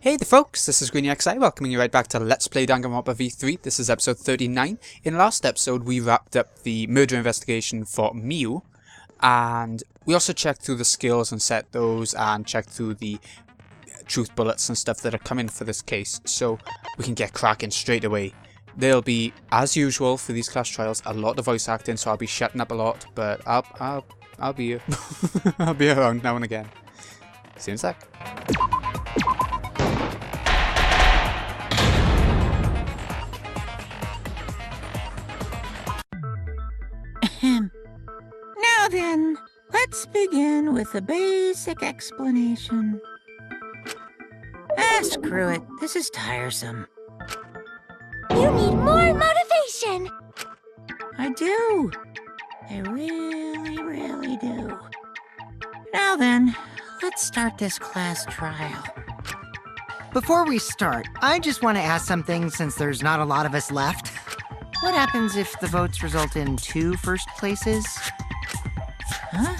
Hey there folks, this is GreenyXI welcoming you right back to Let's Play Danganronpa V3. This is episode 39. In last episode we wrapped up the murder investigation for Miu, and we also checked through the skills and set those and checked through the truth bullets and stuff that are coming for this case, so we can get cracking straight away. There'll be, as usual for these class trials, a lot of voice acting, so I'll be shutting up a lot, but I'll be here. I'll be around now and again. See you in a sec. Now then, let's begin with a basic explanation. Screw it. This is tiresome. You need more motivation! I do. I really do. Now then, let's start this class trial. Before we start, I just want to ask something since there's not a lot of us left. What happens if the votes result in 2 first places? Huh?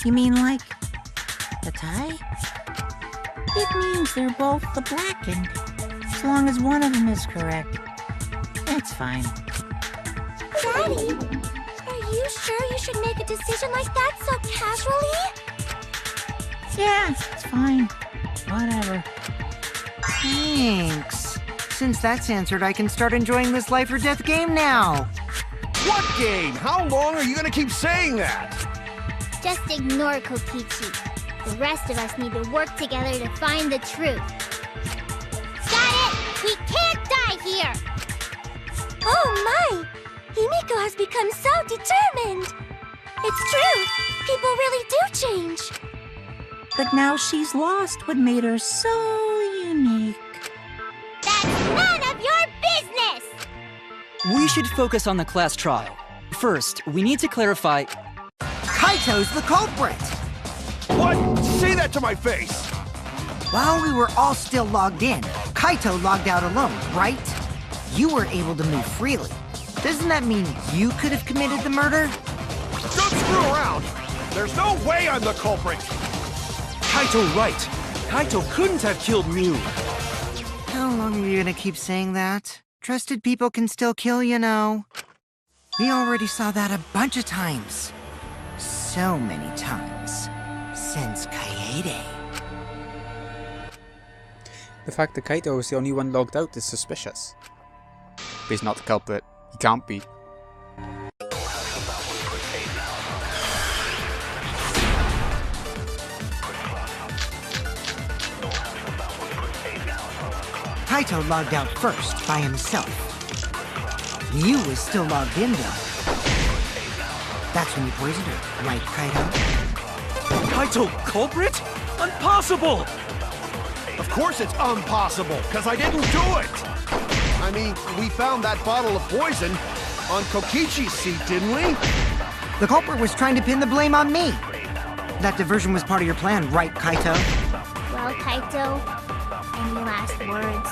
You mean like a tie? It means they're both the blackened. As long as one of them is correct. That's fine. Daddy, are you sure you should make a decision like that so casually? Yeah, it's fine. Whatever. Thanks. Since that's answered, I can start enjoying this life or death game now. What game? How long are you gonna keep saying that? Just ignore Kokichi. The rest of us need to work together to find the truth. Got it! We can't die here! Oh my! Himiko has become so determined! It's true! People really do change! But now she's lost what made her so unique. That's none of your business! We should focus on the class trial. First, we need to clarify... Kaito's the culprit! What? Say that to my face! While we were all still logged in, Kaito logged out alone, right? You were able to move freely. Doesn't that mean you could have committed the murder? Don't screw around! There's no way I'm the culprit! Kaito right. Kaito couldn't have killed Miu. How long are you gonna keep saying that? Trusted people can still kill, you know. We already saw that a bunch of times. So many times. Since Kaede. The fact that Kaito was the only one logged out is suspicious. But he's not the culprit. He can't be. Kaito logged out first, by himself. You was still logged in, though. That's when you poisoned her, right, Kaito? Kaito culprit? Impossible! Of course it's impossible, because I didn't do it! I mean, we found that bottle of poison on Kokichi's seat, didn't we? The culprit was trying to pin the blame on me. That diversion was part of your plan, right, Kaito? Well, Kaito, any last words?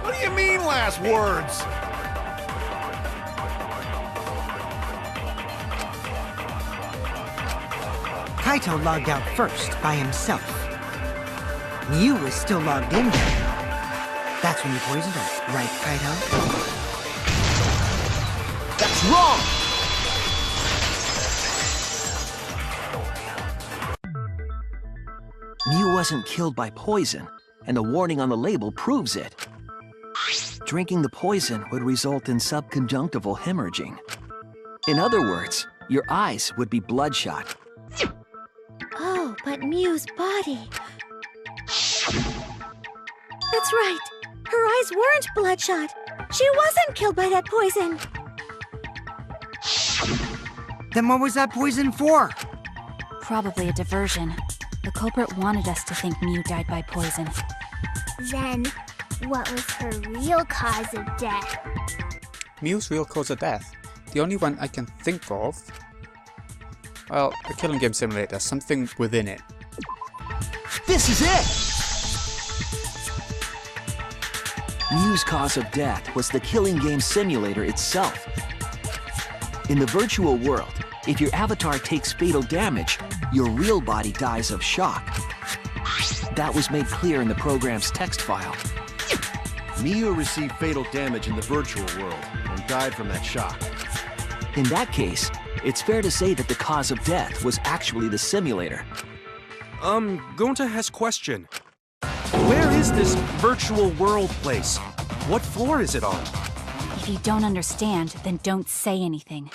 What do you mean, last words? Kaito logged out first, by himself. You was still logged in, though. That's when you poisoned her, right, Kaito? That's wrong! Miu wasn't killed by poison, and the warning on the label proves it. Drinking the poison would result in subconjunctival hemorrhaging. In other words, your eyes would be bloodshot. Oh, but Miu's body... That's right. Her eyes weren't bloodshot. She wasn't killed by that poison. Then what was that poison for? Probably a diversion. The culprit wanted us to think Miu died by poison. Then, what was her real cause of death? Miu's real cause of death? The only one I can think of... Well, a killing game simulator, something within it. This is it! Miu's cause of death was the killing game simulator itself. In the virtual world, if your avatar takes fatal damage, your real body dies of shock. that was made clear in the program's text file. Miu received fatal damage in the virtual world and died from that shock. In that case, it's fair to say that the cause of death was actually the simulator. Gonta has question. Where is this virtual world place? What floor is it on? If you don't understand, then don't say anything.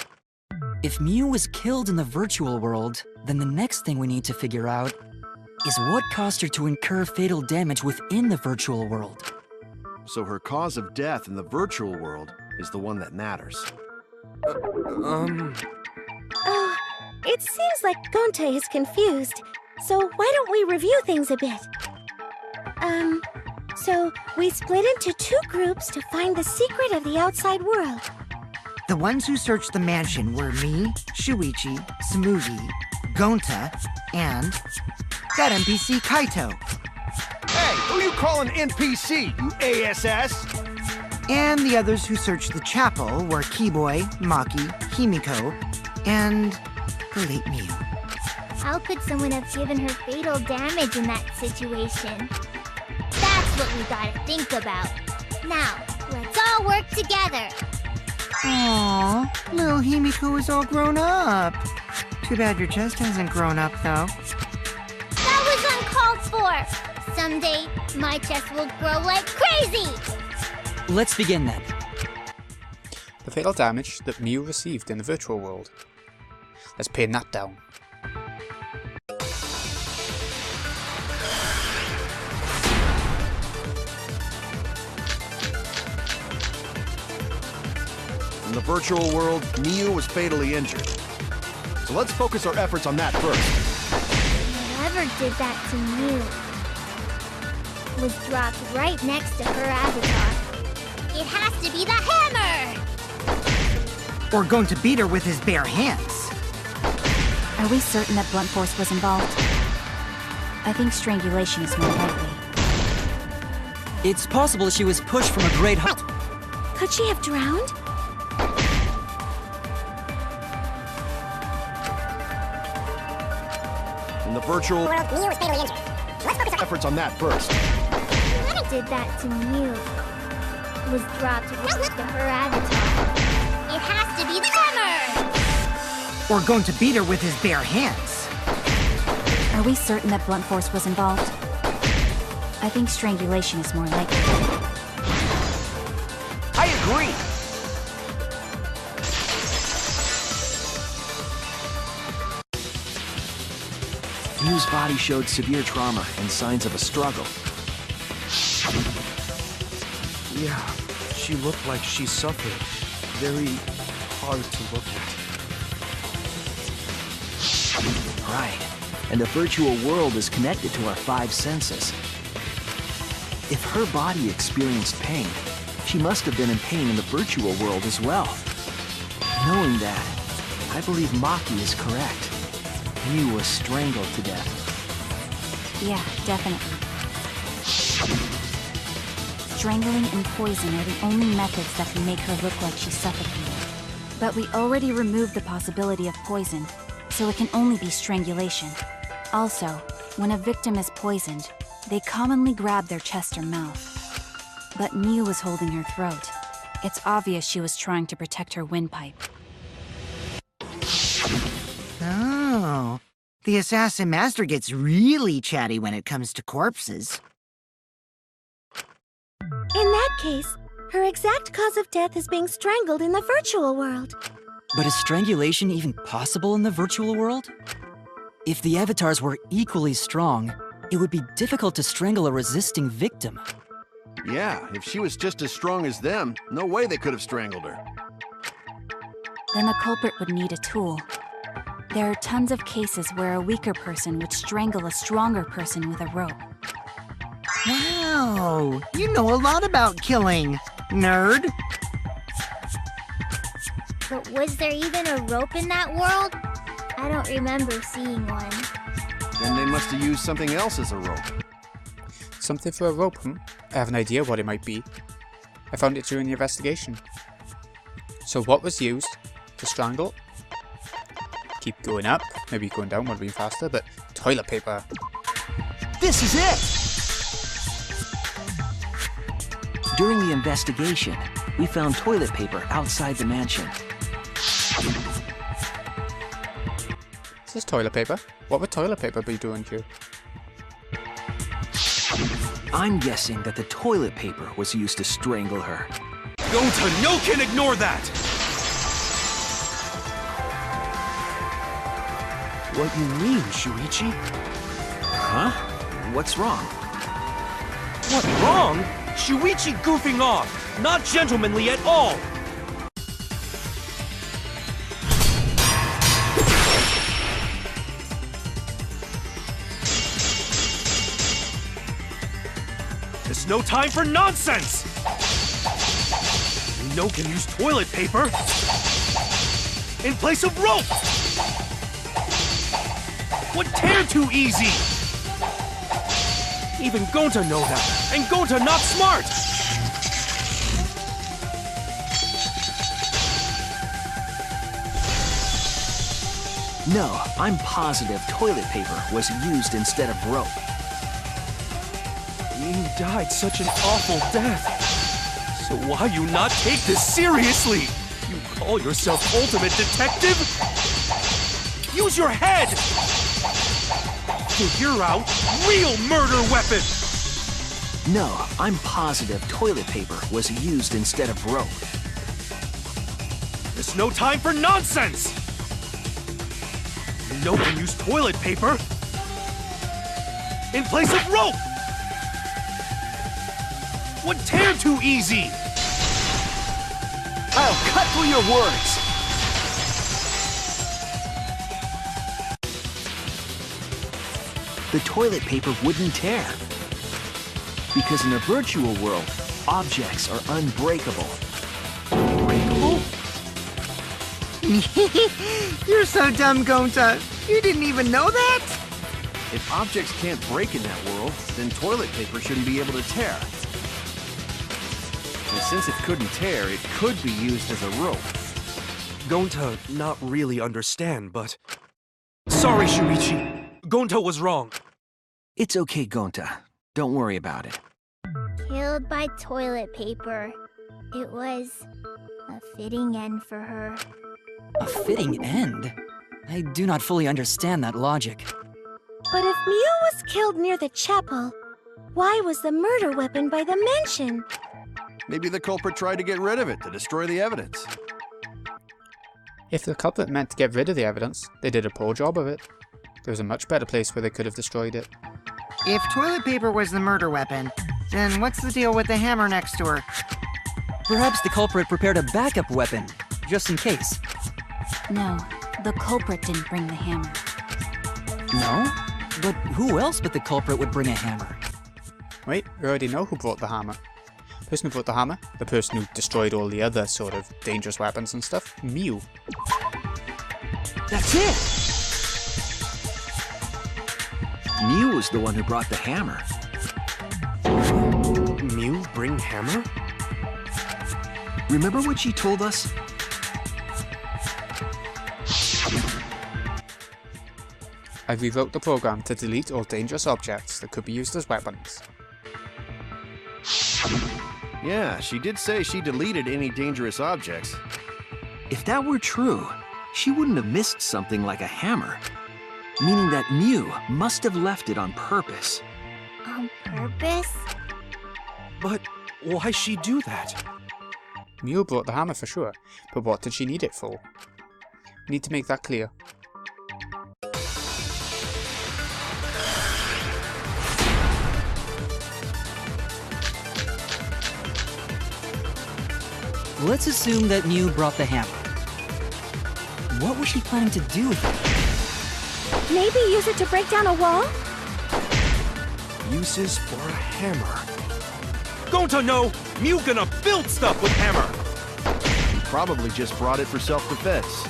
If Miu was killed in the virtual world, then the next thing we need to figure out is what caused her to incur fatal damage within the virtual world. So her cause of death in the virtual world is the one that matters. Oh, it seems like Gonta is confused. So why don't we review things a bit? So we split into 2 groups to find the secret of the outside world. The ones who searched the mansion were me, Shuichi, Smugi, Gonta, and that NPC Kaito. Hey, who you calling NPC, you ASS? And the others who searched the chapel were Keyboy, Maki, Himiko, and the late Miu. How could someone have given her fatal damage in that situation? That's what we gotta think about. Now, let's all work together. Aww, little Himiko is all grown up. Too bad your chest hasn't grown up, though. That was uncalled for. Someday, my chest will grow like crazy. Let's begin then. The fatal damage that Miu received in the virtual world. Let's pin that down. In the virtual world, Miu was fatally injured. So let's focus our efforts on that first. Whoever did that to Miu was dropped right next to her avatar. It has to be the hammer! Or going to beat her with his bare hands. Are we certain that blunt force was involved? I think strangulation is more likely. It's possible she was pushed from a great height. Could she have drowned? In the virtual world, Miu was fatally injured. Let's focus our efforts on that first. Whoever did that to Miu was dropped right next to her avatar. It has to be the hammer! Or going to beat her with his bare hands. Are we certain that blunt force was involved? I think strangulation is more likely. I agree! Miu's body showed severe trauma and signs of a struggle. Yeah, she looked like she suffered. Very hard to look at. Right. And the virtual world is connected to our 5 senses. If her body experienced pain, she must have been in pain in the virtual world as well. Knowing that, I believe Maki is correct. Miu was strangled to death. Yeah, definitely. Strangling and poison are the only methods that can make her look like she's suffocating. But we already removed the possibility of poison, so it can only be strangulation. Also, when a victim is poisoned, they commonly grab their chest or mouth. But Miu was holding her throat. It's obvious she was trying to protect her windpipe. Oh, the assassin master gets really chatty when it comes to corpses. In that case, her exact cause of death is being strangled in the virtual world. But is strangulation even possible in the virtual world? If the avatars were equally strong, it would be difficult to strangle a resisting victim. Yeah, if she was just as strong as them, no way they could have strangled her. Then the culprit would need a tool. There are tons of cases where a weaker person would strangle a stronger person with a rope. Wow, you know a lot about killing, nerd. But was there even a rope in that world? I don't remember seeing one. Then they must have used something else as a rope. Something for a rope, I have an idea what it might be. I found it during the investigation. So what was used to strangle? Keep going up, maybe going down would have been faster, but toilet paper. This is it! During the investigation, we found toilet paper outside the mansion. This is toilet paper. What would toilet paper be doing here? I'm guessing that the toilet paper was used to strangle her. Gonta, no can ignore that! What you mean, Shuichi? Huh? What's wrong? What, wrong? Shuichi goofing off! Not gentlemanly at all! There's no time for nonsense! No can use toilet paper in place of rope! Would tear too easy! Even Gonta know that, and Gonta not smart! No, I'm positive toilet paper was used instead of rope. You died such an awful death. So why you not take this seriously? You call yourself ultimate detective? Use your head! Figure out real murder weapon! No, I'm positive toilet paper was used instead of rope. There's no time for nonsense! You know can use toilet paper in place of rope! Would tear too easy! I'll cut through your words! The toilet paper wouldn't tear. Because in a virtual world, objects are unbreakable. Unbreakable? You're so dumb, Gonta. You didn't even know that? If objects can't break in that world, then toilet paper shouldn't be able to tear. And since it couldn't tear, it could be used as a rope. Gonta not really understand, but... Sorry, Shuichi. Gonta was wrong. It's okay, Gonta. Don't worry about it. Killed by toilet paper. It was a fitting end for her. A fitting end? I do not fully understand that logic. But if Mew was killed near the chapel, why was the murder weapon by the mansion? Maybe the culprit tried to get rid of it to destroy the evidence. If the culprit meant to get rid of the evidence, they did a poor job of it. There was a much better place where they could have destroyed it. If toilet paper was the murder weapon, then what's the deal with the hammer next to her? Perhaps the culprit prepared a backup weapon, just in case. No, the culprit didn't bring the hammer. No? But who else but the culprit would bring a hammer? Wait, we already know who brought the hammer. The person who brought the hammer, the person who destroyed all the other sort of dangerous weapons and stuff, Mew. That's it! Mew was the one who brought the hammer. Mew bring hammer? Remember what she told us? I rewrote the program to delete all dangerous objects that could be used as weapons. Yeah, she did say she deleted any dangerous objects. If that were true, she wouldn't have missed something like a hammer. Meaning that Mew must have left it on purpose. On purpose? But why she do that? Mew brought the hammer for sure, but what did she need it for? We need to make that clear. Let's assume that Mew brought the hammer. What was she planning to do with it? Maybe use it to break down a wall? Uses for a hammer. Gonta no! Mew gonna build stuff with hammer! She probably just brought it for self-defense.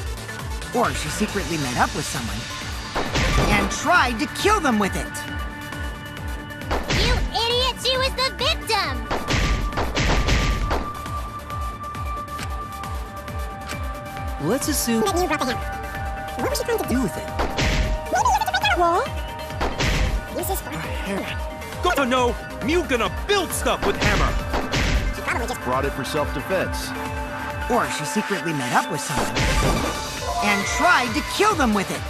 Or she secretly met up with someone and tried to kill them with it. You idiot! She was the victim! Let's assume that Mew brought the hammer. What was she trying to do with it? Wall? Uses Oh no! Mew gonna build stuff with hammer! Brought it for self-defense. Or she secretly met up with someone and tried to kill them with it.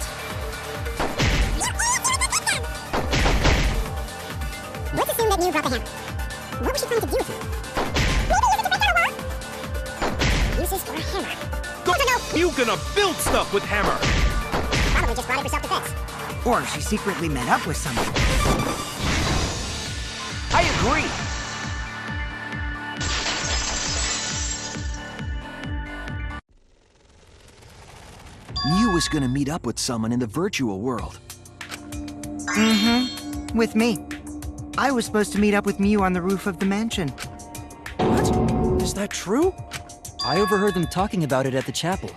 Let's assume that Mew brought the hammer. What was she trying to do with it? Maybe use it to break out a wall? Uses for a hammer. Mew gonna build stuff with hammer! Probably just brought it for self-defense. Or she secretly met up with someone. I agree. Mew was gonna meet up with someone in the virtual world. Mm-hmm. With me. I was supposed to meet up with Mew on the roof of the mansion. What? Is that true? I overheard them talking about it at the chapel.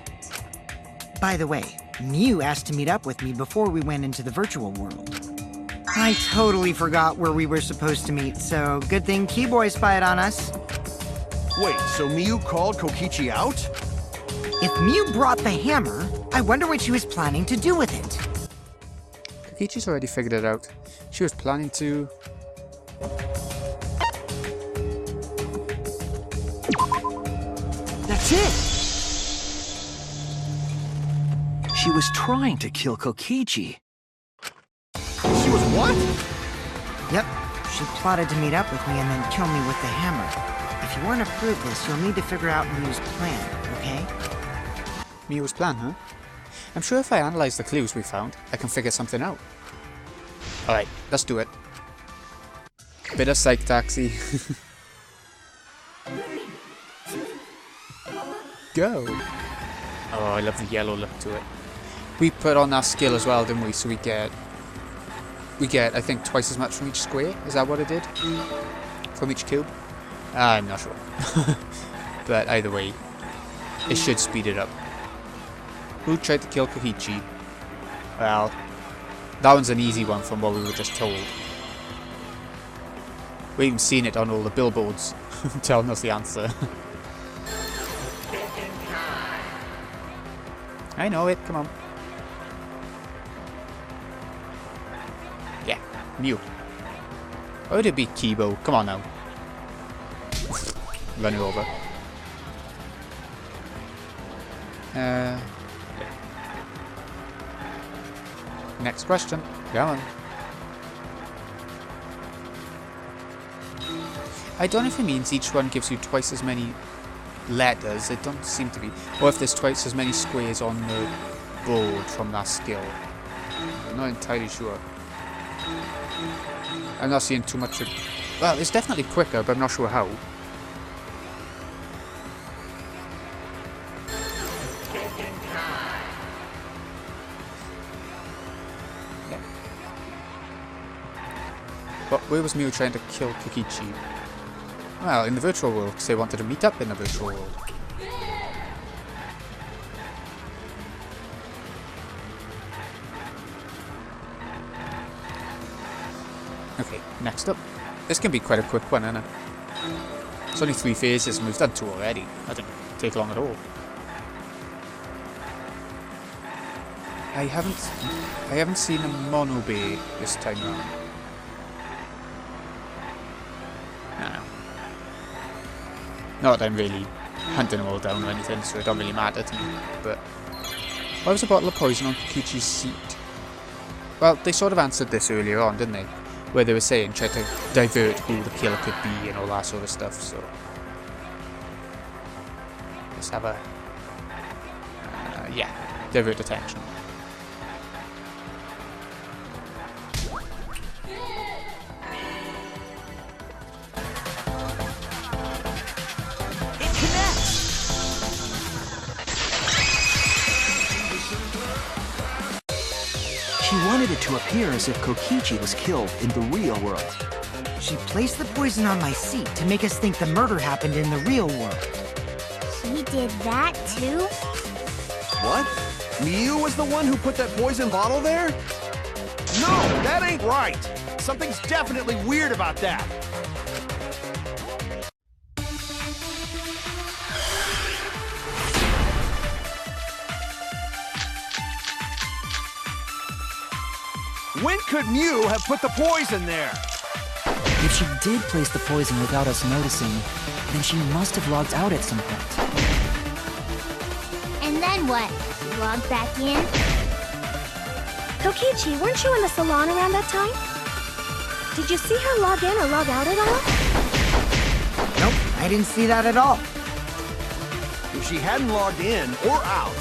By the way, Mew asked to meet up with me before we went into the virtual world. I totally forgot where we were supposed to meet, so good thing Keyboy spied on us. Wait, so Mew called Kokichi out? If Mew brought the hammer, I wonder what she was planning to do with it. Kokichi's already figured it out. She was planning to... That's it! She was trying to kill Kokichi. She was what? Yep, she plotted to meet up with me and then kill me with the hammer. If you want to prove this, you'll need to figure out Mew's plan, okay? Mew's plan, huh? I'm sure if I analyze the clues we found, I can figure something out. Alright, let's do it. Bit of psych taxi. Go! Oh, I love the yellow look to it. We put on that skill as well, didn't we? So we get, I think, twice as much from each square. Is that what it did? From each cube? I'm not sure. But either way, it should speed it up. Who tried to kill Kokichi? Well, that one's an easy one from what we were just told. We even seen it on all the billboards telling us the answer. I know it, come on. Yeah, Mew. Why would it be Kibo? Come on now. Run her over. Next question. Go on. I don't know if it means each one gives you twice as many letters. It don't seem to be. Or if there's twice as many squares on the board from that skill. I'm not entirely sure. I'm not seeing too much of... Well, it's definitely quicker, but I'm not sure how. Yeah. But where was Mew trying to kill Kokichi? Well, in the virtual world, because they wanted to meet up in the virtual world. Okay, next up. This can be quite a quick one, isn't it? It's only 3 phases and we've done 2 already. That didn't take long at all. I haven't seen a mono bay this time around. No. Not that I'm really hunting them all down or anything, so it don't really matter to me. But why was a bottle of poison on Kokichi's seat? Well, they sort of answered this earlier on, didn't they? Where they were saying try to divert who the killer could be and all that sort of stuff, so let's have a yeah, divert attention. It connects! She wanted it to appear as if Kokichi was killed in the real world. She placed the poison on my seat to make us think the murder happened in the real world. He did that too? What? Mew was the one who put that poison bottle there? No, that ain't right. Something's definitely weird about that. When could Mew have put the poison there? If she did place the poison without us noticing, then she must have logged out at some point. And then what? Log back in? Kokichi, weren't you in the salon around that time? Did you see her log in or log out at all? Nope, I didn't see that at all. If she hadn't logged in or out,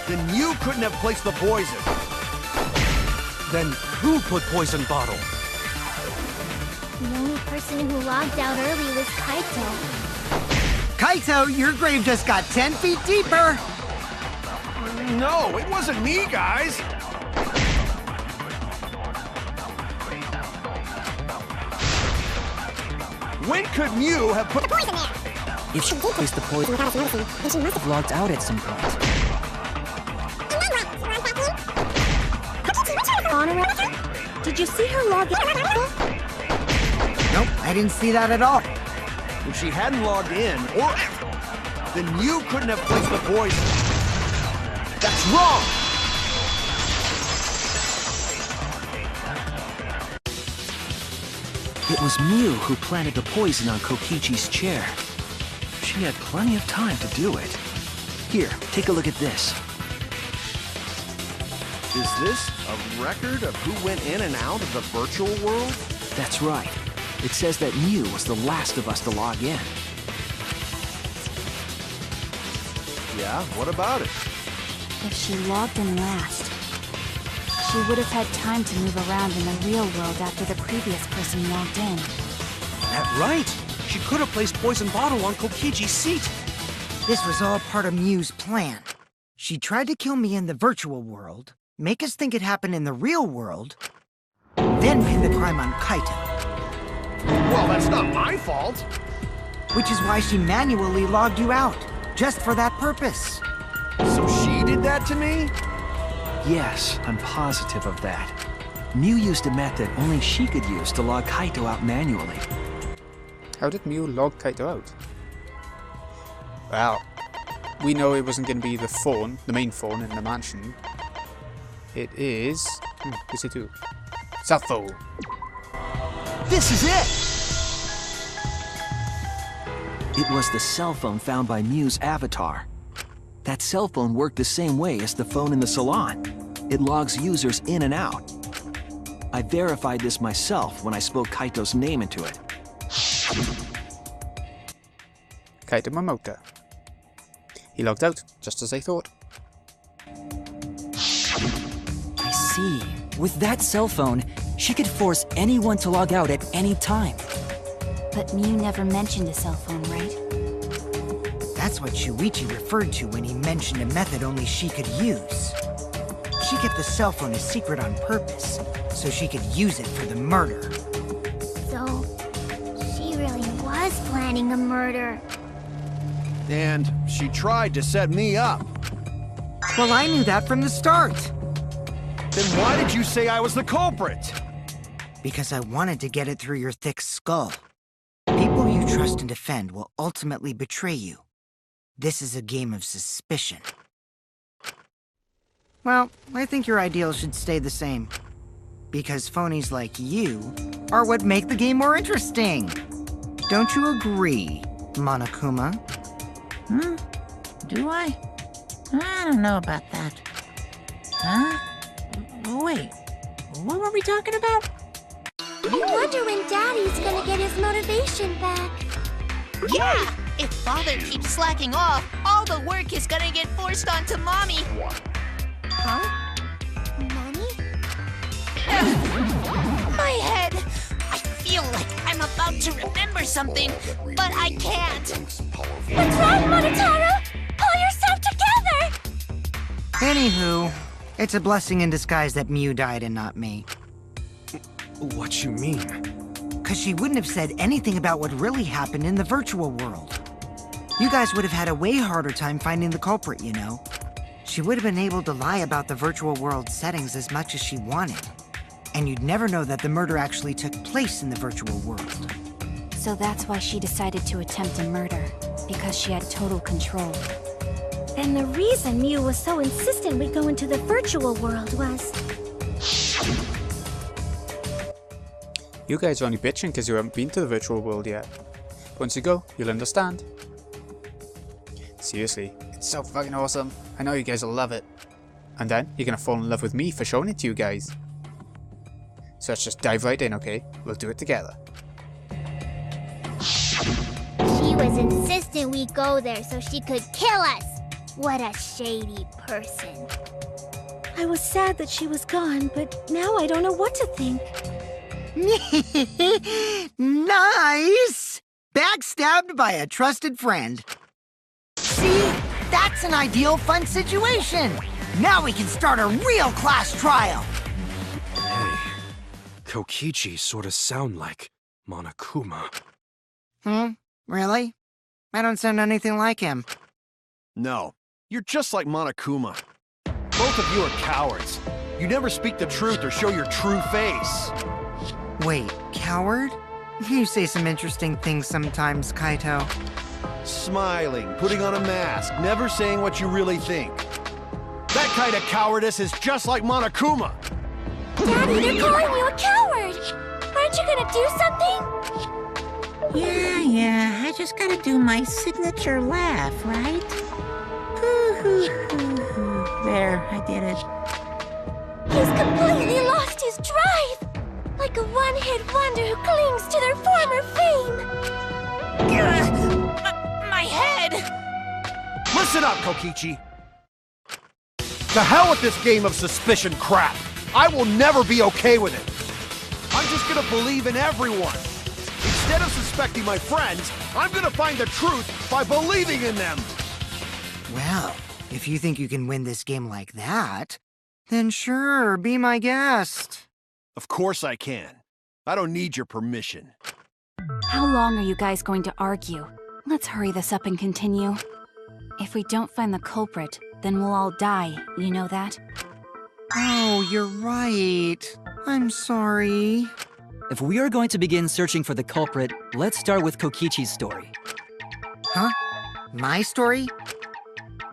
then Mew couldn't have placed the poison. Then who put poison bottle? The only person who logged out early was Kaito. Kaito, your grave just got 10 feet deeper! No, it wasn't me, guys! When could Mew have put the poison there? If she did place the poison without us noticing, then she must have logged out at some point. Did you see her log in? Nope, I didn't see that at all. If she hadn't logged in or out, then Mew couldn't have placed the poison. That's wrong! It was Mew who planted the poison on Kokichi's chair. She had plenty of time to do it. Here, take a look at this. Is this a record of who went in and out of the virtual world? That's right. It says that Mew was the last of us to log in. Yeah, what about it? If she logged in last, she would have had time to move around in the real world after the previous person logged in. That's right. She could have placed poison bottle on Kokichi's seat. This was all part of Mew's plan. She tried to kill me in the virtual world, make us think it happened in the real world, then pin the crime on Kaito. Well, that's not my fault. Which is why she manually logged you out, just for that purpose. So she did that to me? Yes, I'm positive of that. Mew used a method only she could use to log Kaito out manually. How did Mew log Kaito out? Well, we know it wasn't going to be the phone, the main phone in the mansion. It is... who's it to? Cell phone. This is it! It was the cell phone found by Mew's avatar. That cell phone worked the same way as the phone in the salon. It logs users in and out. I verified this myself when I spoke Kaito's name into it. Kaito Momota. He logged out, just as I thought. I see. With that cell phone, she could force anyone to log out at any time. But Mew never mentioned a cell phone, right? That's what Shuichi referred to when he mentioned a method only she could use. She kept the cell phone a secret on purpose, so she could use it for the murder. So, she really was planning a murder. And she tried to set me up. Well, I knew that from the start. Then why did you say I was the culprit? Because I wanted to get it through your thick skull. People you trust and defend will ultimately betray you. This is a game of suspicion. Well, I think your ideals should stay the same. Because phonies like you are what make the game more interesting. Don't you agree, Monokuma? Do I? I don't know about that. Huh? Wait, what were we talking about? I wonder when Daddy's gonna get his motivation back. Yeah! If Father keeps slacking off, all the work is gonna get forced onto Mommy. Huh? Mommy? My head! I feel like I'm about to remember something, but I can't. What's wrong, Monotaro? Pull yourself together! Anywho, it's a blessing in disguise that Mew died and not me. What you mean? Because she wouldn't have said anything about what really happened in the virtual world. You guys would have had a way harder time finding the culprit, you know. She would have been able to lie about the virtual world settings as much as she wanted. And you'd never know that the murder actually took place in the virtual world. So that's why she decided to attempt a murder, because she had total control. Then the reason Mew was so insistent we go into the virtual world was... You guys are only bitching because you haven't been to the virtual world yet. Once you go, you'll understand. Seriously, it's so fucking awesome. I know you guys will love it. And then, you're gonna fall in love with me for showing it to you guys. So let's just dive right in, okay? We'll do it together. She was insistent we go there so she could kill us. What a shady person. I was sad that she was gone, but now I don't know what to think. Nice! Backstabbed by a trusted friend. See? That's an ideal fun situation! Now we can start a real class trial! Hey, Kokichi sorta sound like Monokuma. Really? I don't sound anything like him. No, you're just like Monokuma. Both of you are cowards. You never speak the truth or show your true face. Wait, coward? You say some interesting things sometimes, Kaito. Smiling, putting on a mask, never saying what you really think. That kind of cowardice is just like Monokuma. Daddy, they're calling you a coward! Aren't you gonna do something? Yeah, I just gotta do my signature laugh, right? There, I did it. He's completely lost his drive! Like a one-hit wonder who clings to their former fame! My head! Listen up, Kokichi. To hell with this game of suspicion crap. I will never be okay with it. I'm just gonna believe in everyone. Instead of suspecting my friends, I'm gonna find the truth by believing in them. Well, if you think you can win this game like that, then sure, be my guest. Of course I can. I don't need your permission. How long are you guys going to argue? Let's hurry this up and continue. If we don't find the culprit, then we'll all die, you know that? Oh, you're right. I'm sorry. If we are going to begin searching for the culprit, let's start with Kokichi's story. Huh? My story?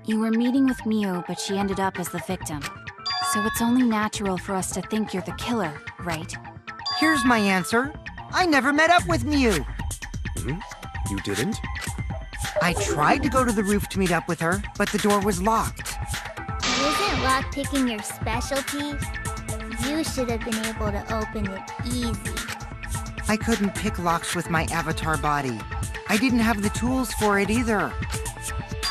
You were meeting with Miu, but she ended up as the victim. So it's only natural for us to think you're the killer, right? Here's my answer. I never met up with Miu. You didn't? I tried to go to the roof to meet up with her, but the door was locked. Isn't lockpicking your specialty? You should have been able to open it easy. I couldn't pick locks with my avatar body. I didn't have the tools for it either.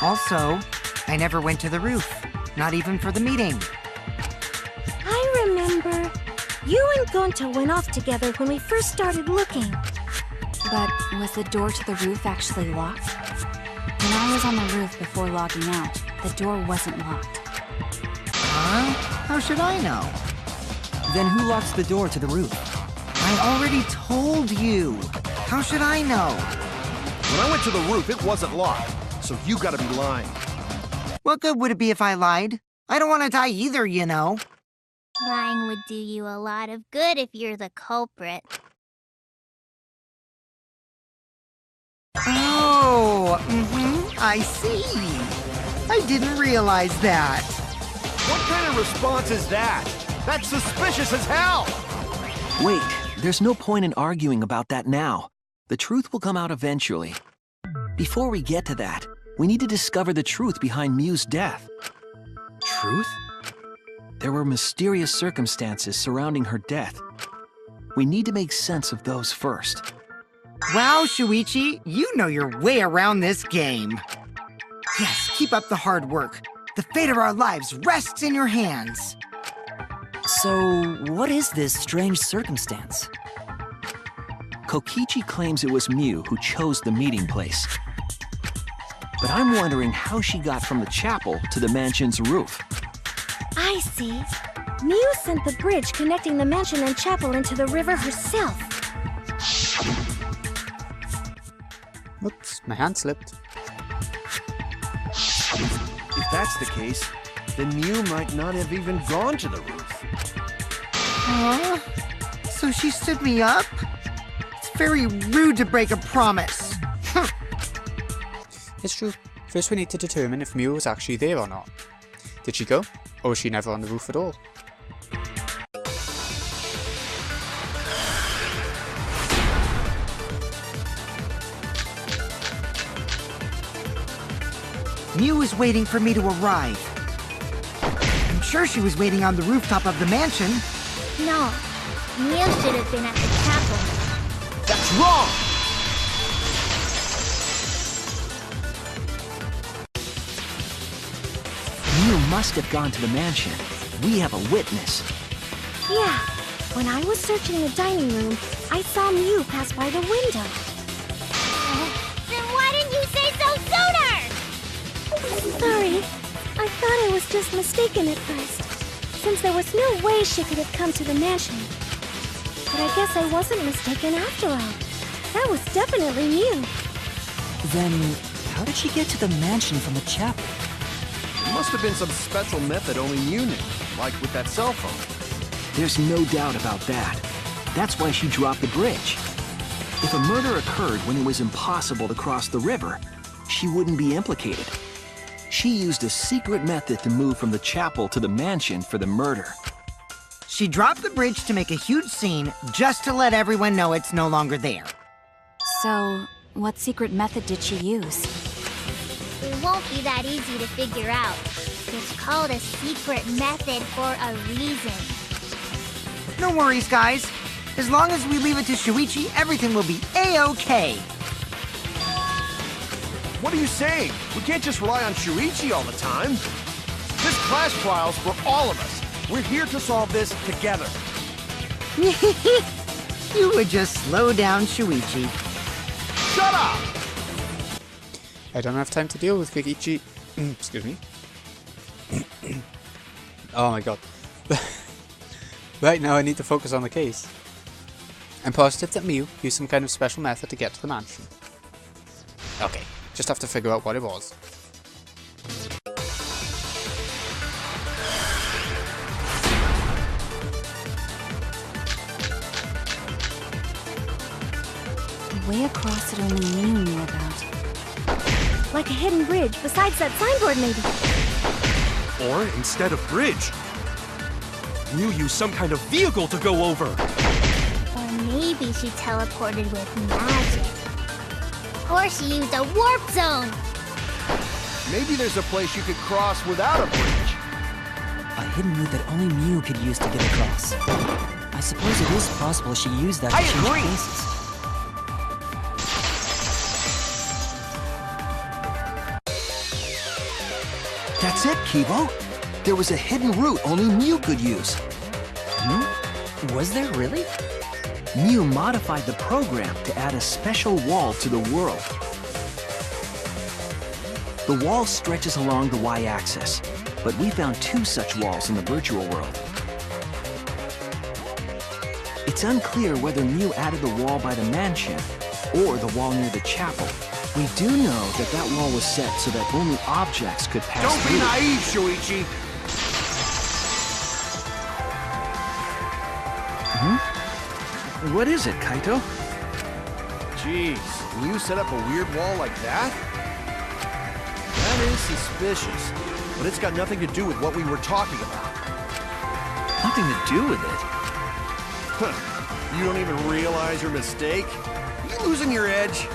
Also, I never went to the roof, not even for the meeting. I remember. You and Gonta went off together when we first started looking. But was the door to the roof actually locked? When I was on the roof before logging out, the door wasn't locked. Huh? How should I know? Then who locks the door to the roof? I already told you. How should I know? When I went to the roof, it wasn't locked, so you gotta be lying. What good would it be if I lied? I don't want to die either, you know. Lying would do you a lot of good if you're the culprit. Oh, I see. I didn't realize that. What kind of response is that? That's suspicious as hell! Wait, there's no point in arguing about that now. The truth will come out eventually. Before we get to that, we need to discover the truth behind Miu's death. Truth? There were mysterious circumstances surrounding her death. We need to make sense of those first. Wow, Shuichi, you know your way around this game. Yes, keep up the hard work. The fate of our lives rests in your hands. So, what is this strange circumstance? Kokichi claims it was Miu who chose the meeting place. But I'm wondering how she got from the chapel to the mansion's roof. I see. Miu sent the bridge connecting the mansion and chapel into the river herself. Oops, my hand slipped. If that's the case, then Miu might not have even gone to the roof. Huh? So she stood me up? It's very rude to break a promise. It's true. First we need to determine if Miu was actually there or not. Did she go? Or was she never on the roof at all? Mew was waiting for me to arrive. I'm sure she was waiting on the rooftop of the mansion. No, Mew should have been at the chapel. That's wrong! Mew must have gone to the mansion. We have a witness. Yeah, when I was searching the dining room, I saw Mew pass by the window. Then why didn't you say so sooner? Sorry, I thought I was just mistaken at first, since there was no way she could have come to the mansion. But I guess I wasn't mistaken after all. That was definitely Mew. Then, how did she get to the mansion from the chapel? It must have been some special method only Mew knew, like with that cell phone. There's no doubt about that. That's why she dropped the bridge. If a murder occurred when it was impossible to cross the river, she wouldn't be implicated. She used a secret method to move from the chapel to the mansion for the murder. She dropped the bridge to make a huge scene just to let everyone know it's no longer there. So, what secret method did she use? It won't be that easy to figure out. It's called a secret method for a reason. No worries, guys. As long as we leave it to Shuichi, everything will be A-OK. What are you saying? We can't just rely on Shuichi all the time. This class trial's for all of us. We're here to solve this together. You would just slow down Shuichi. Shut up! I don't have time to deal with Kokichi. Excuse me. Oh my god. Right now I need to focus on the case. I'm positive that Mew used some kind of special method to get to the mansion. Okay, just have to figure out what it was. The way across it only Mew knew about. Like a hidden bridge besides that signboard, maybe. Or instead of bridge, Mew used some kind of vehicle to go over. Or maybe she teleported with magic. Or she used a warp zone. Maybe there's a place you could cross without a bridge. A hidden route that only Mew could use to get across. I suppose it is possible she used that to change agree. places. That's it, Kibo. There was a hidden route only Mew could use. Was there really? Mew modified the program to add a special wall to the world. The wall stretches along the y-axis, but we found 2 such walls in the virtual world. It's unclear whether Mew added the wall by the mansion or the wall near the chapel. We do know that that wall was set so that only objects could pass Don't through. be naive, Shuichi. What is it, Kaito? Jeez, can you set up a weird wall like that? That is suspicious, but it's got nothing to do with what we were talking about. Nothing to do with it. Huh. You don't even realize your mistake? You losing your edge?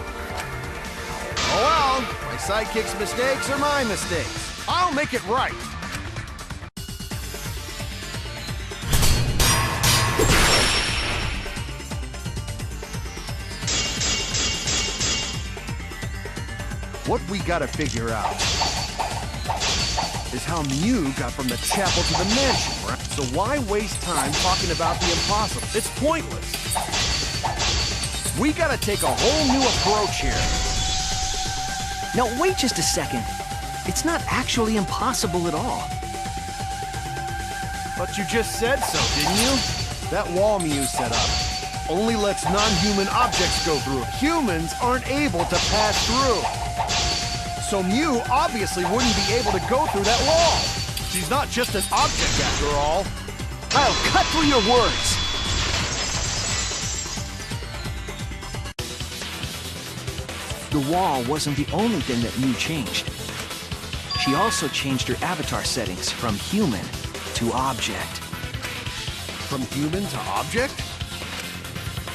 Oh well, my sidekick's mistakes are my mistakes. I'll make it right. What we gotta figure out is how Mew got from the chapel to the mansion, right? So why waste time talking about the impossible? It's pointless. We gotta take a whole new approach here. Now, wait just a second. It's not actually impossible at all. But you just said so, didn't you? That wall Mew set up only lets non-human objects go through. Humans aren't able to pass through. So Mew obviously wouldn't be able to go through that wall. She's not just an object after all. I'll cut through your words. The wall wasn't the only thing that Mew changed. She also changed her avatar settings from human to object. From human to object?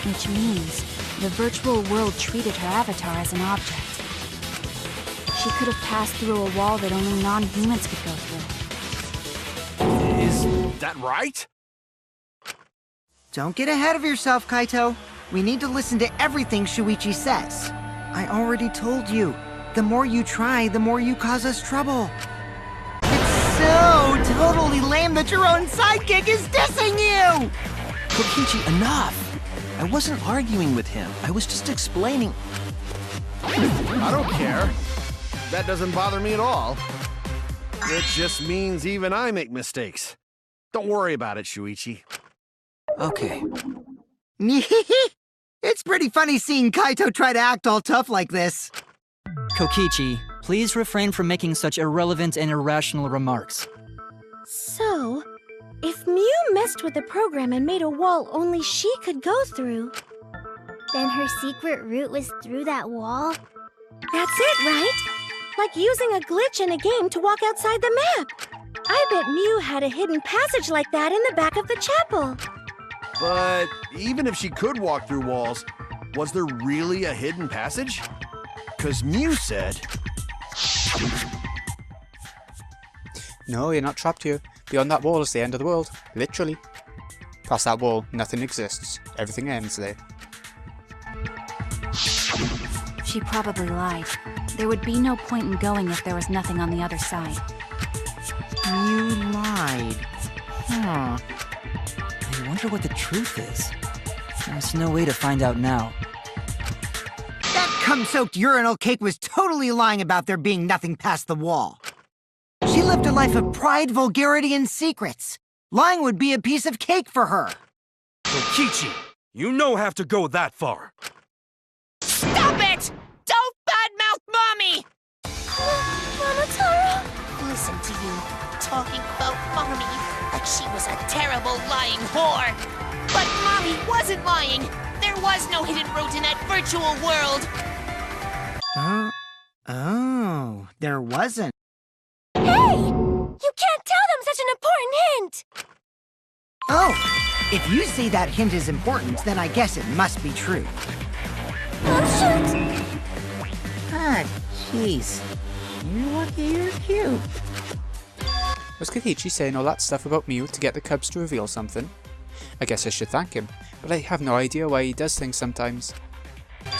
Which means the virtual world treated her avatar as an object. She could have passed through a wall that only non-humans could go through. Is that right? Don't get ahead of yourself, Kaito. We need to listen to everything Shuichi says. I already told you, the more you try, the more you cause us trouble. It's so totally lame that your own sidekick is dissing you! Kokichi, enough! I wasn't arguing with him. I was just explaining. I don't care. That doesn't bother me at all. It just means even I make mistakes. Don't worry about it, Shuichi. Okay. It's pretty funny seeing Kaito try to act all tough like this. Kokichi, please refrain from making such irrelevant and irrational remarks. So, if Mew messed with the program and made a wall only she could go through... Then her secret route was through that wall? That's it, right? Like using a glitch in a game to walk outside the map. I bet Mew had a hidden passage like that in the back of the chapel. But even if she could walk through walls, was there really a hidden passage? Because Mew said... No, you're not trapped here. Beyond that wall is the end of the world. Literally. Past that wall, nothing exists. Everything ends there. She probably lied. There would be no point in going if there was nothing on the other side. You lied. Huh. I wonder what the truth is. There's no way to find out now. That cum-soaked urinal cake was totally lying about there being nothing past the wall. She lived a life of pride, vulgarity, and secrets. Lying would be a piece of cake for her. Kokichi, you no have to go that far. Stop it! Don't badmouth Mommy! Mama Taro? Listen to you, talking about Mommy like she was a terrible lying whore. But Mommy wasn't lying. There was no hidden route in that virtual world. Oh, there wasn't. Hey! You can't tell them such an important hint! Oh, if you say that hint is important, then I guess it must be true. Oh, shoot! Ah, jeez. You're lucky you're cute. Was Kokichi saying all that stuff about Mew to get the cubs to reveal something? I guess I should thank him, but I have no idea why he does things sometimes.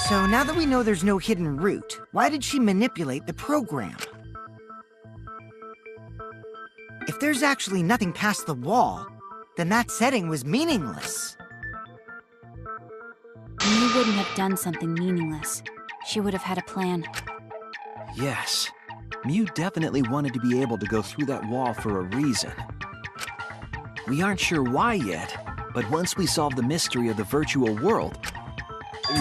So now that we know there's no hidden route, why did she manipulate the program? If there's actually nothing past the wall, then that setting was meaningless. Mew wouldn't have done something meaningless. She would have had a plan. Yes. Mew definitely wanted to be able to go through that wall for a reason. We aren't sure why yet, but once we solve the mystery of the virtual world...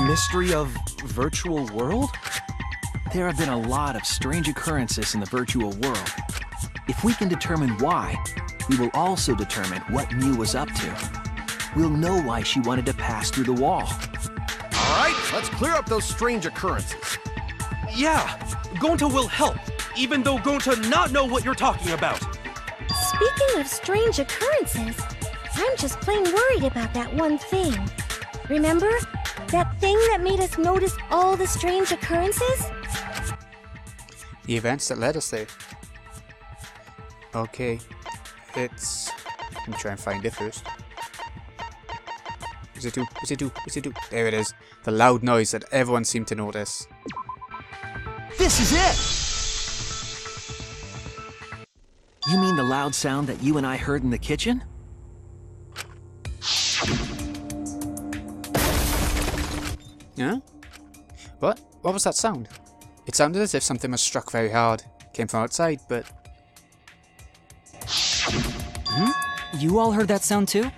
Mystery of virtual world? There have been a lot of strange occurrences in the virtual world. If we can determine why, we will also determine what Mew was up to. We'll know why she wanted to pass through the wall. All right, let's clear up those strange occurrences. Yeah, Gonta will help, even though Gonta not know what you're talking about. Speaking of strange occurrences, I'm just plain worried about that one thing. Remember? That thing that made us notice all the strange occurrences? The events that led us there. Okay, let me try and find it first. What's it do? What's it do? What's it do? There it is. The loud noise that everyone seemed to notice. This is it! You mean the loud sound that you and I heard in the kitchen? Huh? What? What was that sound? It sounded as if something was struck very hard. Came from outside, but... You all heard that sound too?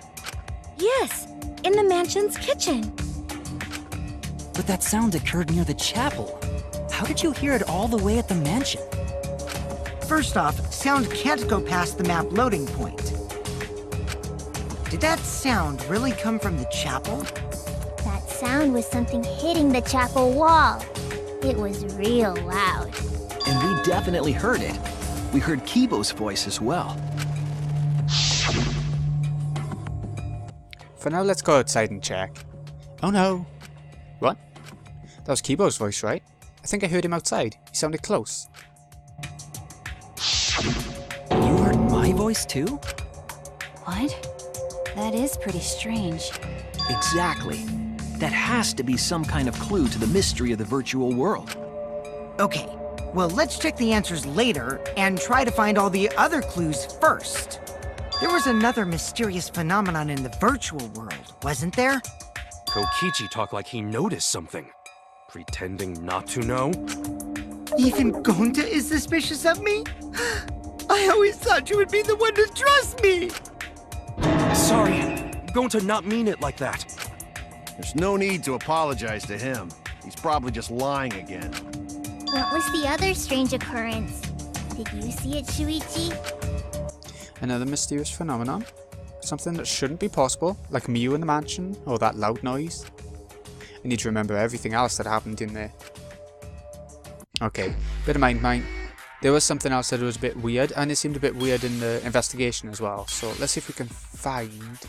Yes, in the mansion's kitchen. But that sound occurred near the chapel. How did you hear it all the way at the mansion? First off, sound can't go past the map loading point. Did that sound really come from the chapel? That sound was something hitting the chapel wall. It was real loud. And we definitely heard it. We heard Kibo's voice as well. For now, let's go outside and check. Oh no. What? That was Kibo's voice, right? I think I heard him outside. He sounded close. You heard my voice too? What? That is pretty strange. Exactly. That has to be some kind of clue to the mystery of the virtual world. Okay, well, let's check the answers later and try to find all the other clues first. There was another mysterious phenomenon in the virtual world, wasn't there? Kokichi talked like he noticed something. Pretending not to know? Even Gonta is suspicious of me? I always thought you would be the one to trust me! Sorry, going to not mean it like that. There's no need to apologize to him. He's probably just lying again. What was the other strange occurrence? Did you see it, Shuichi? Another mysterious phenomenon. Something that shouldn't be possible, like Miu in the mansion, or that loud noise. I need to remember everything else that happened in there. Okay, bit of mind. There was something else that was a bit weird, and it seemed a bit weird in the investigation as well. So let's see if we can find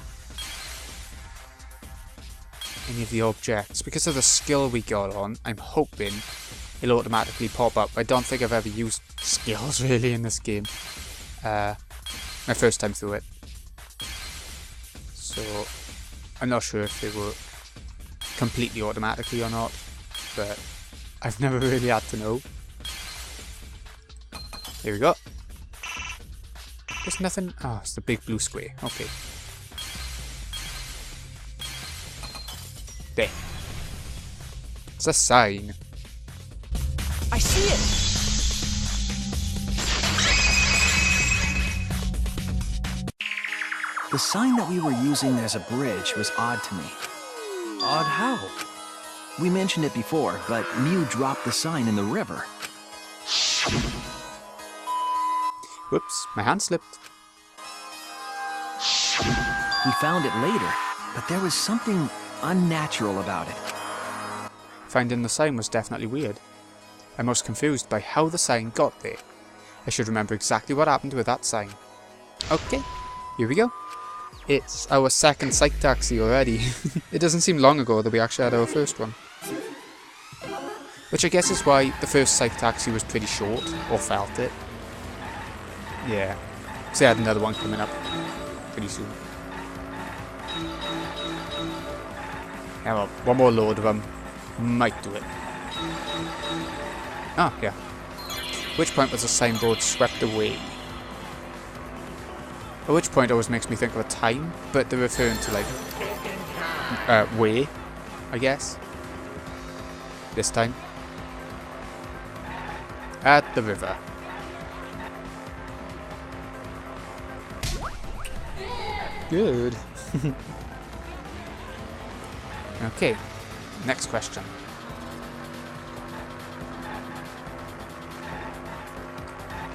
any of the objects. Because of the skill we got on, I'm hoping it'll automatically pop up. I don't think I've ever used skills really in this game. My first time through it. So I'm not sure if they work completely automatically or not, but I've never really had to know. Here we go. There's nothing. Oh, it's the big blue square. Okay. There. It's a sign. I see it! The sign that we were using as a bridge was odd to me. Odd how? We mentioned it before, but Miu dropped the sign in the river. Whoops, my hand slipped. We found it later, but there was something unnatural about it. Finding the sign was definitely weird. I'm most confused by how the sign got there. I should remember exactly what happened with that sign. Okay, here we go. It's our second psych taxi already. It doesn't seem long ago that we actually had our first one. Which I guess is why the first psych taxi was pretty short, or felt it. Yeah, because they had another one coming up pretty soon. Yeah, well, one more load of them might do it. Ah, yeah. At which point was the signboard swept away? At which point always makes me think of a time, but they're referring to like way, I guess. This time. At the river. Good. Okay, next question.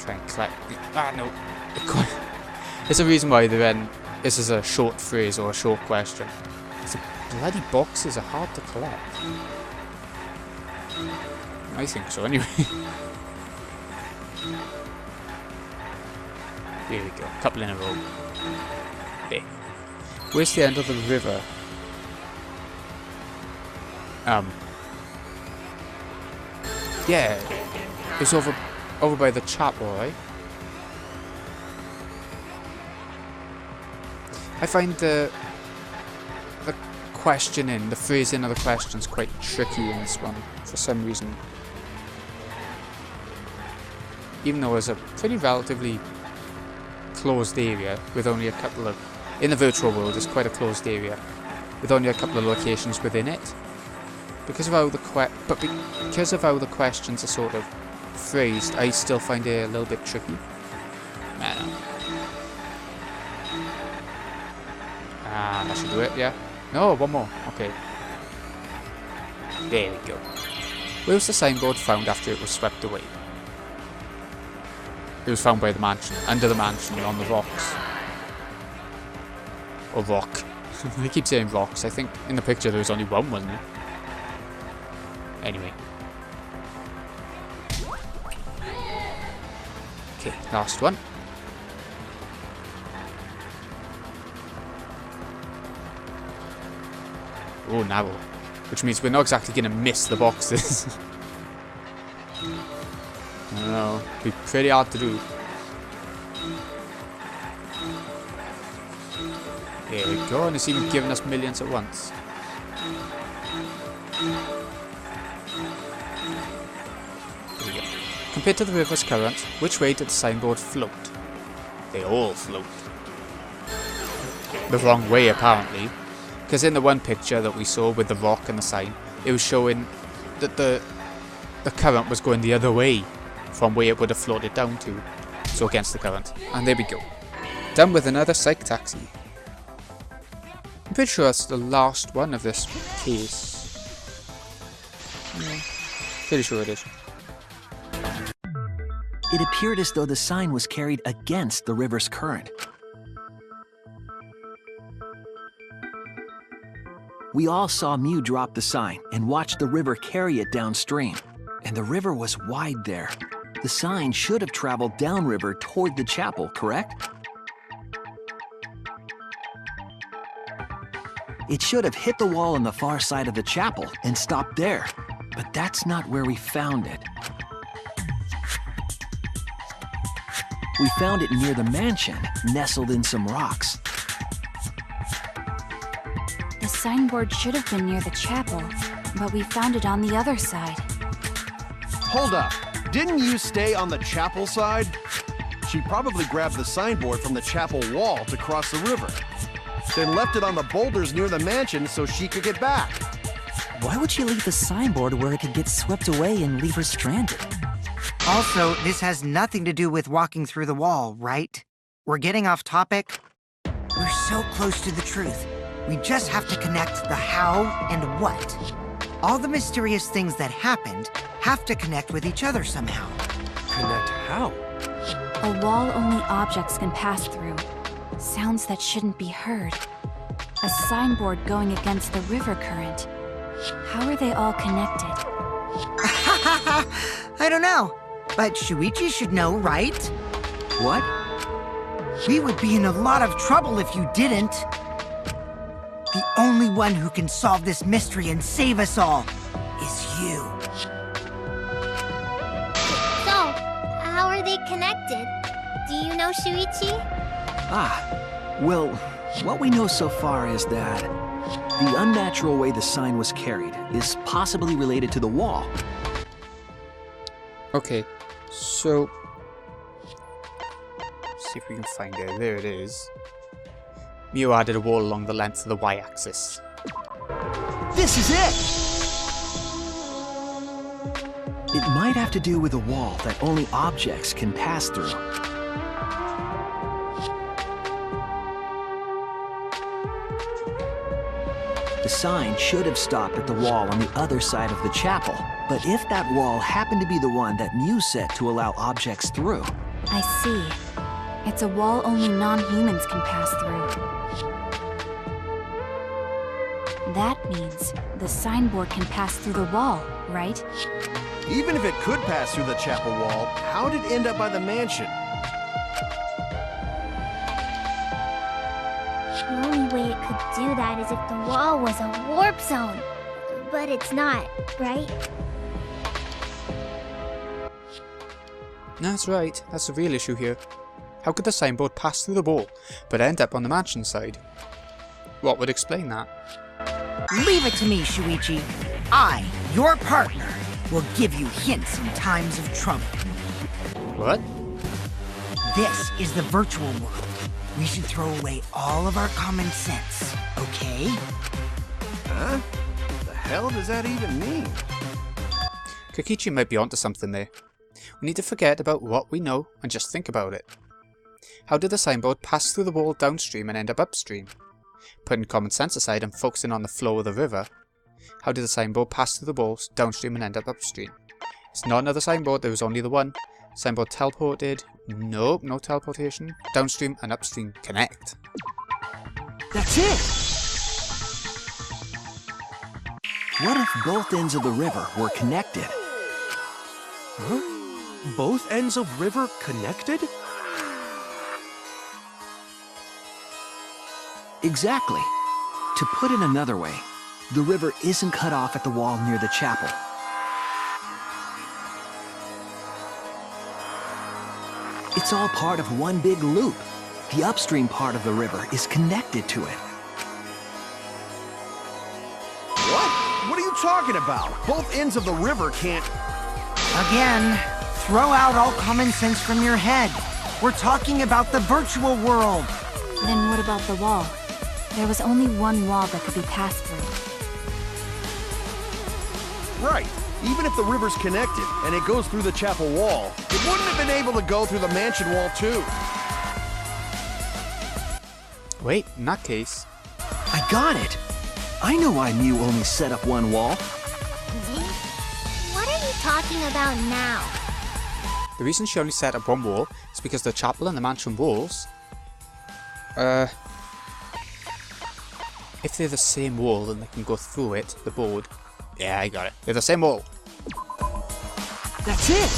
Try and collect. Ah, no. There's a reason why this is a short phrase or a short question. The bloody boxes are hard to collect. I think so, anyway. Here we go, a couple in a row. There. Where's the end of the river? Yeah, it's over by the chapel, right? I find the questioning, the phrasing of the questions quite tricky in this one, for some reason. Even though it's a pretty relatively closed area with only a couple of... In the virtual world, it's quite a closed area with only a couple of locations within it. Because of how the questions are sort of phrased, I still find it a little bit tricky. I don't know. That should do it, yeah. No, one more. Okay. There we go. Where was the signboard found after it was swept away? It was found by the mansion, under the mansion, on the rocks. Or rock. I keep saying rocks. I think in the picture there was only one, wasn't there? Anyway. Okay, last one. Oh, narrow. Which means we're not exactly going to miss the boxes. I don't know. It'd be pretty hard to do. There we go, and it's even giving us millions at once. There we go. Compared to the river's current, which way did the signboard float? They all float. The wrong way, apparently. Because in the one picture that we saw with the rock and the sign, it was showing that the current was going the other way from where it would have floated down to. So against the current. And there we go. Done with another psych taxi. I'm pretty sure that's the last one of this case. Yeah, pretty sure it is. It appeared as though the sign was carried against the river's current. We all saw Mew drop the sign and watch the river carry it downstream. And the river was wide there. The sign should have traveled downriver toward the chapel, correct? It should have hit the wall on the far side of the chapel and stopped there. But that's not where we found it. We found it near the mansion, nestled in some rocks. The signboard should have been near the chapel, but we found it on the other side. Hold up. Didn't you stay on the chapel side? She probably grabbed the signboard from the chapel wall to cross the river. Then left it on the boulders near the mansion so she could get back. Why would she leave the signboard where it could get swept away and leave her stranded? Also, this has nothing to do with walking through the wall, right? We're getting off topic. We're so close to the truth. We just have to connect the how and what. All the mysterious things that happened have to connect with each other somehow. Connect how? A wall only objects can pass through. Sounds that shouldn't be heard. A signboard going against the river current. How are they all connected? I don't know, but Shuichi should know, right? What? We would be in a lot of trouble if you didn't. The only one who can solve this mystery and save us all is you. So, how are they connected? Do you know, Shuichi? Well, what we know so far is that the unnatural way the sign was carried is possibly related to the wall. Okay, so... see if we can find it. There it is. Mew added a wall along the length of the y-axis. This is it! It might have to do with a wall that only objects can pass through. The sign should have stopped at the wall on the other side of the chapel. But if that wall happened to be the one that Mew set to allow objects through... I see. It's a wall only non-humans can pass through. That means the signboard can pass through the wall, right? Even if it could pass through the chapel wall, how did it end up by the mansion? The only way it could do that is if the wall was a warp zone. But it's not, right? That's right, that's the real issue here. How could the signboard pass through the wall, but end up on the mansion side? What would explain that? Leave it to me, Shuichi. I, your partner, will give you hints in times of trouble. What? This is the virtual world. We should throw away all of our common sense, okay? Huh? The hell does that even mean? Kokichi might be onto something there. We need to forget about what we know and just think about it. How did the signboard pass through the wall downstream and end up upstream? Putting common sense aside and focusing on the flow of the river, how did the signboard pass through the walls downstream and end up upstream? It's not another signboard, there was only the one. Signboard teleported. Nope, no teleportation. Downstream and upstream connect. That's it! What if both ends of the river were connected? Huh? Both ends of river connected? Exactly. To put it another way, the river isn't cut off at the wall near the chapel. It's all part of one big loop. The upstream part of the river is connected to it. What? What are you talking about? Both ends of the river can't... Again, throw out all common sense from your head. We're talking about the virtual world. Then what about the wall? There was only one wall that could be passed through. Right. Even if the river's connected and it goes through the chapel wall, it wouldn't have been able to go through the mansion wall too. Wait, in that case... I got it! I know why Mew only set up one wall. What are you talking about now? The reason she only set up one wall is because the chapel and the mansion walls... if they're the same wall, then they can go through it, the board. Yeah, I got it. They're the same wall. That's it!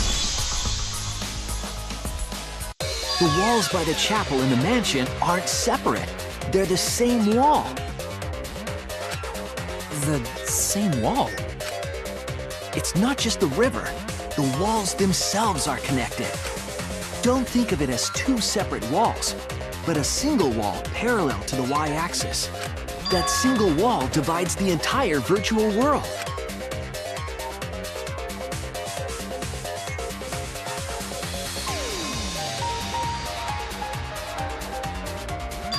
The walls by the chapel and the mansion aren't separate. They're the same wall. The same wall? It's not just the river. The walls themselves are connected. Don't think of it as two separate walls, but a single wall parallel to the y-axis. That single wall divides the entire virtual world.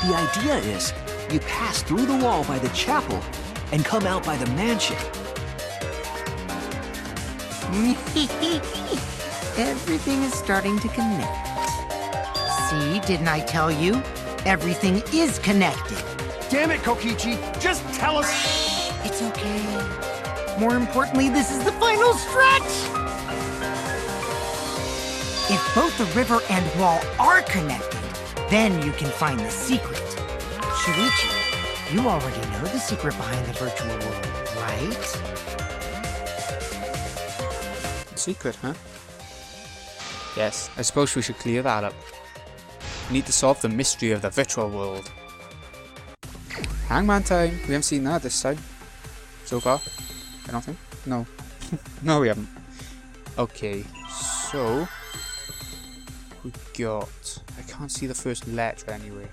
The idea is, you pass through the wall by the chapel and come out by the mansion. Everything is starting to connect. See, didn't I tell you? Everything is connected. Damn it, Kokichi! Just tell us... It's okay. More importantly, this is the final stretch! If both the river and wall are connected, then you can find the secret. Shuichi, you already know the secret behind the virtual world, right? Secret, huh? Yes, I suppose we should clear that up. We need to solve the mystery of the virtual world. Hangman time! We haven't seen that this time. So far. I don't think. No. No, we haven't. Okay, so... we got... I can't see the first letter anyway.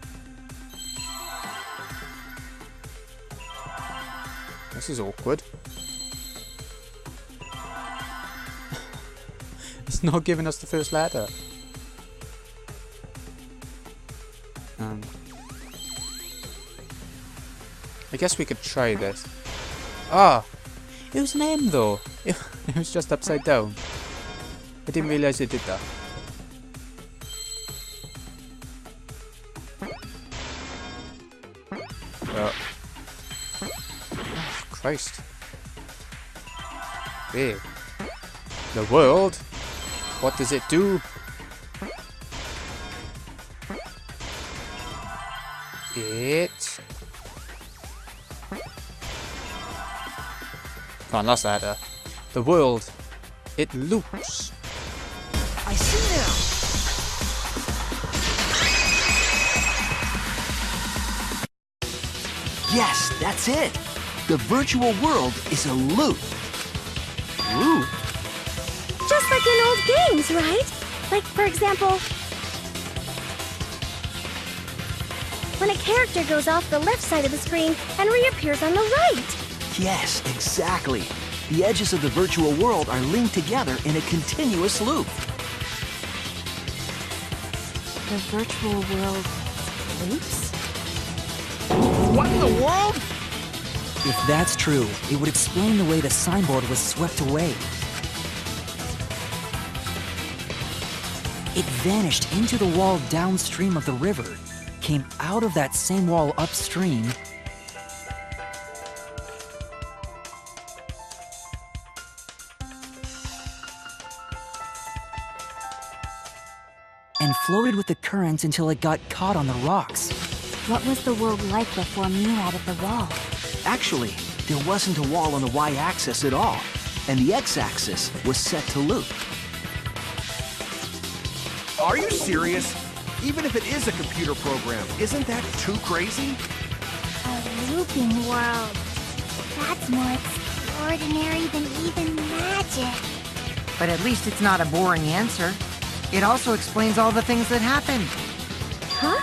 This is awkward. It's not giving us the first letter. I guess we could try this. Ah! It was an M though! It was just upside down. I didn't realize it did that. Oh, Christ. Hey. The world? What does it do? It... Come on, last letter. The world. It loops. I see now! Yes, that's it! The virtual world is a loop. Loop? Just like in old games, right? Like, for example, when a character goes off the left side of the screen and reappears on the right. Yes, exactly. The edges of the virtual world are linked together in a continuous loop. The virtual world loops? What in the world? If that's true, it would explain the way the signboard was swept away. It vanished into the wall downstream of the river, came out of that same wall upstream, and floated with the current until it got caught on the rocks. What was the world like before Mew added the wall? Actually, there wasn't a wall on the y-axis at all, and the x-axis was set to loop. Are you serious? Even if it is a computer program, isn't that too crazy? A looping world. That's more extraordinary than even magic. But at least it's not a boring answer. It also explains all the things that happened. Huh?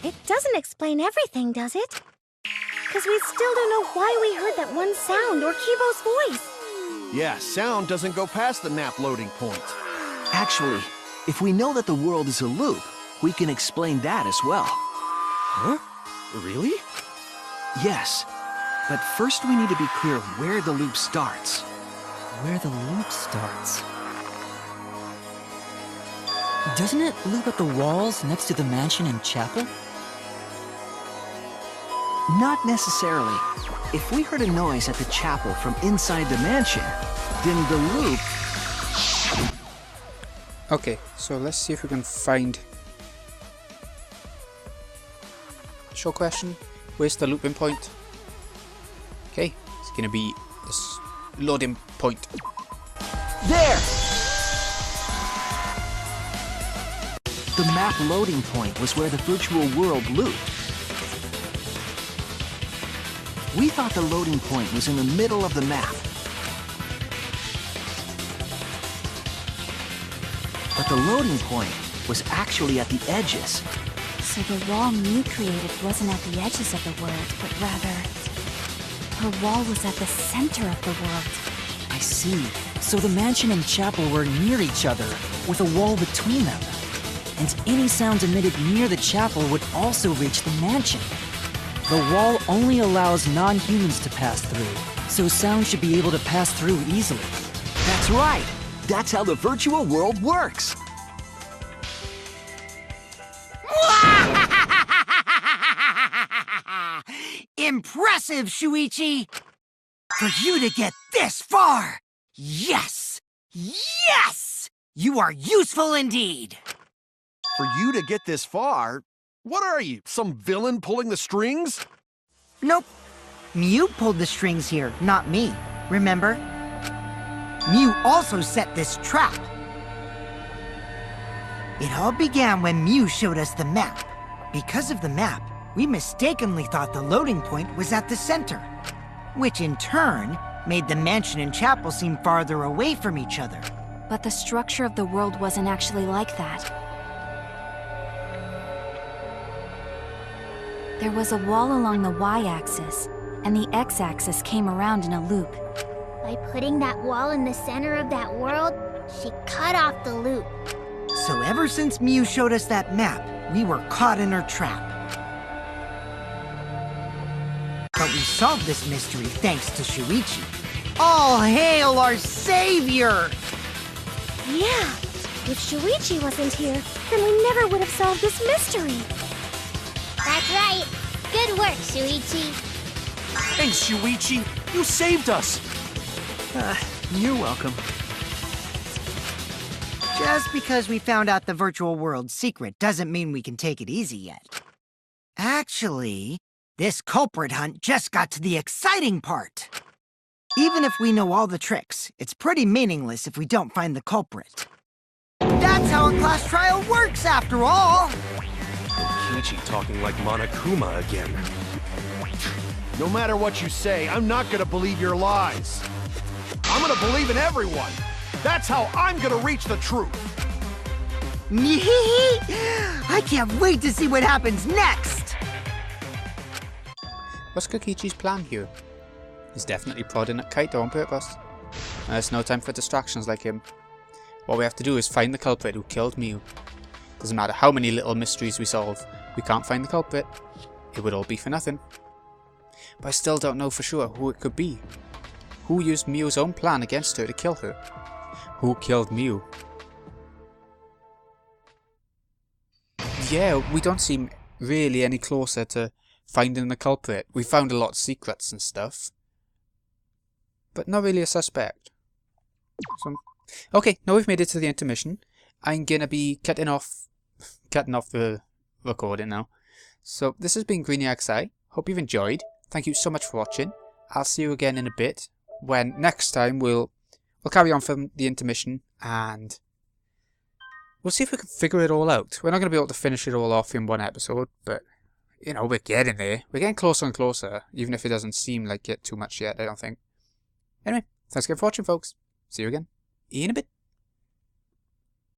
It doesn't explain everything, does it? Because we still don't know why we heard that one sound or Kibo's voice. Yeah, sound doesn't go past the map loading point. Actually, if we know that the world is a loop, we can explain that as well. Huh? Really? Yes. But first we need to be clear where the loop starts. Where the loop starts. Doesn't it loop at the walls next to the mansion and chapel? Not necessarily. If we heard a noise at the chapel from inside the mansion, then the loop... Okay, so let's see if we can find... Short question, where's the looping point? Okay, it's gonna be this loading point. There! The map loading point was where the virtual world looped. We thought the loading point was in the middle of the map. But the loading point was actually at the edges. So the wall Mew created wasn't at the edges of the world, but rather... her wall was at the center of the world. I see. So the mansion and chapel were near each other, with a wall between them. And any sound emitted near the chapel would also reach the mansion. The wall only allows non-humans to pass through, so sound should be able to pass through easily. That's right! That's how the virtual world works! Impressive, Shuichi! For you to get this far! Yes! Yes! You are useful indeed! For you to get this far, what are you, some villain pulling the strings? Nope. Mew pulled the strings here, not me. Remember? Mew also set this trap. It all began when Mew showed us the map. Because of the map, we mistakenly thought the loading point was at the center, which in turn made the mansion and chapel seem farther away from each other. But the structure of the world wasn't actually like that. There was a wall along the y-axis, and the x-axis came around in a loop. By putting that wall in the center of that world, she cut off the loop. So ever since Mew showed us that map, we were caught in her trap. But we solved this mystery thanks to Shuichi. All hail our savior! Yeah, if Shuichi wasn't here, then we never would have solved this mystery. That's right. Good work, Shuichi. Thanks, Shuichi! You saved us! You're welcome. Just because we found out the virtual world's secret doesn't mean we can take it easy yet. Actually, this culprit hunt just got to the exciting part. Even if we know all the tricks, it's pretty meaningless if we don't find the culprit. That's how a class trial works, after all! Kichi talking like Monokuma again. No matter what you say, I'm not gonna believe your lies. I'm gonna believe in everyone. That's how I'm gonna reach the truth. I can't wait to see what happens next! What's Kokichi's plan here? He's definitely prodding at Kaito on purpose. There's no time for distractions like him. What we have to do is find the culprit who killed Mew. Doesn't matter how many little mysteries we solve, we can't find the culprit. It would all be for nothing. But I still don't know for sure who it could be. Who used Mew's own plan against her to kill her? Who killed Mew? Yeah, we don't seem really any closer to finding the culprit. We found a lot of secrets and stuff, but not really a suspect. So, okay, now we've made it to the intermission. I'm gonna be cutting off the recording now. So this has been GreenyXI. Hope you've enjoyed. Thank you so much for watching. I'll see you again in a bit, when next time we'll carry on from the intermission and we'll see if we can figure it all out. We're not going to be able to finish it all off in one episode, but you know, we're getting there. We're getting closer and closer, even if it doesn't seem like it too much yet, I don't think. Anyway, thanks again for watching, folks. See you again in a bit.